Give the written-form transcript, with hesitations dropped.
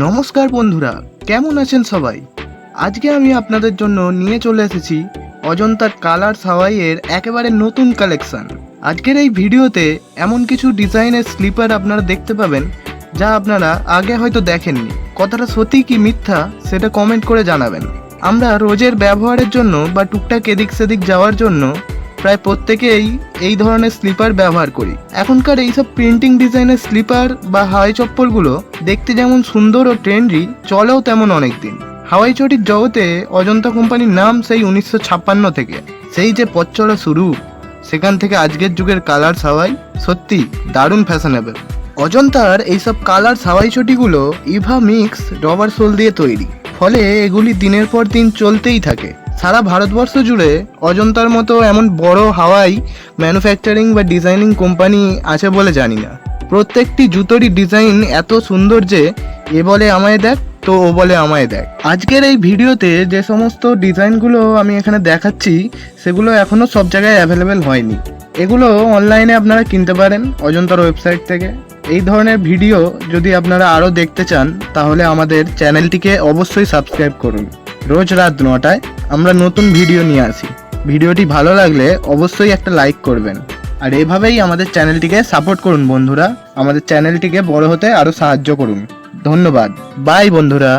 নমস্কার বন্ধুরা, কেমন আছেন সবাই? আজকে আমি আপনাদের জন্য নিয়ে চলে এসেছি অজন্তার কালার হাওয়াইয়ের একেবারে নতুন কালেকশন। আজকের এই ভিডিওতে এমন কিছু ডিজাইনের স্লিপার আপনারা দেখতে পাবেন যা আপনারা আগে হয়তো দেখেননি। কথাটা সত্যি কি মিথ্যা সেটা কমেন্ট করে জানাবেন। আমরা রোজের ব্যবহারের জন্য বা টুকটাক এদিক সেদিক যাওয়ার জন্য প্রায় প্রত্যেকেই এই ধরনের স্লিপার ব্যবহার করি। এখনকার এইসব প্রিন্টিং ডিজাইনের স্লিপার বা হাওয়াই চপ্পলগুলো দেখতে যেমন সুন্দর ও ট্রেন্ডি, চলেও তেমন অনেক দিন। হাওয়াই চটির জগতে অজন্তা কোম্পানির নাম সেই 1956 থেকে। সেই যে পথ চলা শুরু, সেখান থেকে আজকের যুগের কালার হাওয়াই সত্যি দারুণ ফ্যাশনেবল। অজন্তার এইসব কালার হাওয়াই চটিগুলো ইভা মিক্স রবার সোল দিয়ে তৈরি, ফলে এগুলি দিনের পর দিন চলতেই থাকে। সারা ভারতবর্ষ জুড়ে অজন্তার মতো এমন বড় হাওয়াই ম্যানুফ্যাকচারিং বা ডিজাইনিং কোম্পানি আছে বলে জানি না। প্রত্যেকটি জুতোরই ডিজাইন এত সুন্দর যে এ বলে আমায় দেখ তো ও বলে আমায় দেখ। আজকের এই ভিডিওতে যে সমস্ত ডিজাইনগুলো আমি এখানে দেখাচ্ছি সেগুলো এখনও সব জায়গায় অ্যাভেলেবেল হয়নি। এগুলো অনলাইনে আপনারা কিনতে পারেন অজন্তার ওয়েবসাইট থেকে। এই ধরনের ভিডিও যদি আপনারা আরও দেখতে চান তাহলে আমাদের চ্যানেলটিকে অবশ্যই সাবস্ক্রাইব করুন। রোজ রাত 9টায় আমরা নতুন ভিডিও নিয়ে আসি। ভিডিওটি ভালো লাগলে অবশ্যই একটা লাইক করবেন, আর এভাবেই আমাদের চ্যানেলটিকে সাপোর্ট করুন বন্ধুরা। আমাদের চ্যানেলটিকে বড় হতে আরও সাহায্য করুন। ধন্যবাদ। বাই বন্ধুরা।